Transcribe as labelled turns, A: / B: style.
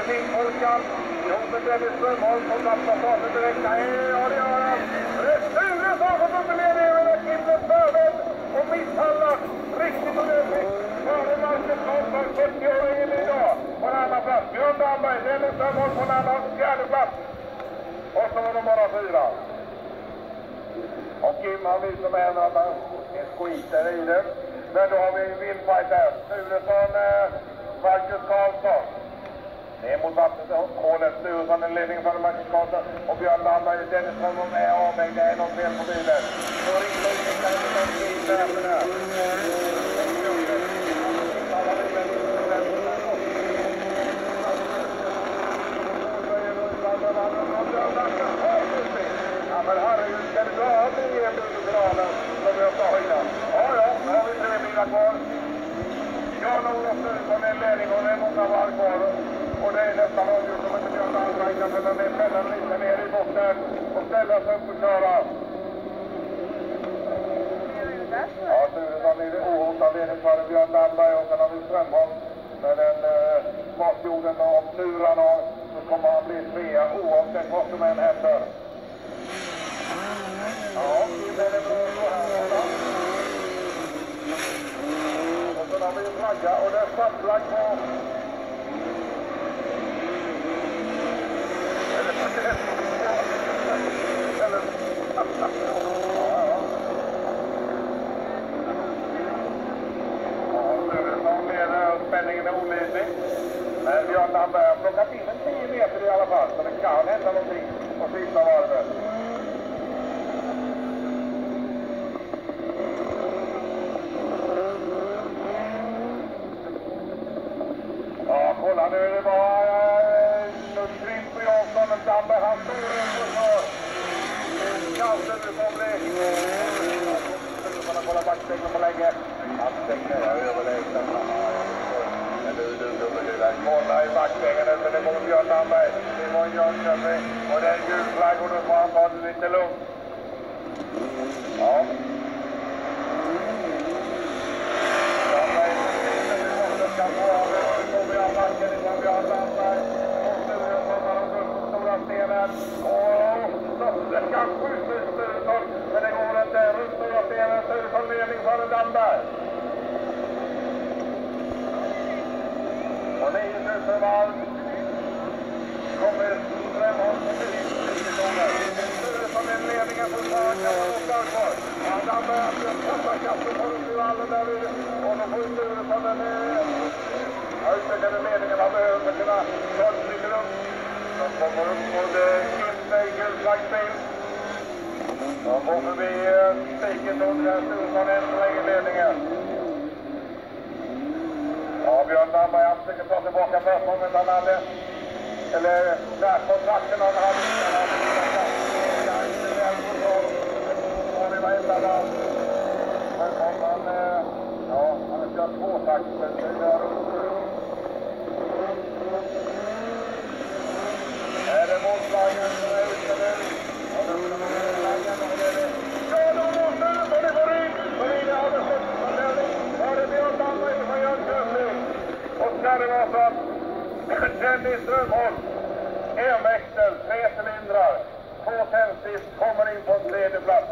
A: Lindholkan. Josef Dennis Strömholm på plattpassagen direkt. Nej, ja det gör han. Sturesson som uppeleder över Kimlens förvänd och misshandlar riktigt ordentligt. Föremarschen kommer 40-åringen idag på en annan plats. Björn Dahlberg, Dennis Strömholm på en annan fjärde plats. Och så var de bara 4. Och Kim han visar med henne att han är skiter i det. Men då har vi en vildfight där. Sturesson, Marcus Karlsson. Det är mot vattenhålet. Sturesson är ledning för Marcus Karlsson. Och Björn Dahlberg, Dennis Strömholm är avvägd. Det är något fel på bilen. Så riktigt utvecklar det något fint där för det här. Ja, men herregud, ska det bra att det är en som jag sa innan? Ja, nu har vi 3 bilar kvar. Jan-Olof Sturesson är ledning och det är många varv kvar. Och det är nästan avgjort om inte Björn Dahlberg kan fälla ner fällan lite ner i botten och ställa sig upp och köra. Ja, Sturesson är det ohotad ledning för Björn Dahlberg och sen har vi Strömholm med den smakjorden och murarna så kommer han bli 3 oavsett vad som än händer. Ja, det är bra så här. Och så har vi en flagga och det är stadsflagg på. Spänningen är olidlig. Men Björn Dahlberg har plockat in en 10 meter i alla fall. Så det kan hända någonting på sista varvet. Ja, kolla nu. Det var Krimp och Jansson. Men Dahlberg han står upp och så. Kanske nu får bli. Man har kollat backstängen på länge. Backstängen är överlägsen. Kolla i backstängen efter det mot Björn Dahlberg. Det var Jönköping. Och det är en gul flagg och då får han ta det lite lugnt. Ja. Dahlberg kan få av det. Nu får vi av backen ifrån Björn Dahlberg. Och Sturesson har de upp på stora stenen. Och Sturesson kan skjuta Sturesson. Men det går inte. Runt stora stenen. Sturesson ledning för Dahlberg. Och 9000 varv kommer Strömholm på bilsituationen. Sturesson är ledningen på Sverige och Skarkvar. Han Dahlberg att kasta kasten på upp i vallen där vid. Och då får Sturesson den utökade ledningen. Han behöver för sina lite upp. De kommer upp mot Kimsejkel flaggsbil. De går förbi stiket och Sturesson är så länge ledningen. Ja, Björn Dahlberg han försöker ta tillbaka försprånget han hade. Eller där kontrakten han hade. Jag är inte väl på så. Och det var illa där. Men om han, ja, han har kört 2 takter. Det är är det målflaggen som är ute nu? Och nu är det målflaggen och det är det. Ja, då måste det så det går in. Så det har det fått på ställning. Ja, det är Björn Dahlberg från Jönköping. Och ska det vara så att Dennis Strömholm, en växel, 3 cylindrar, 2 tändstift kommer in på en 3:e plats.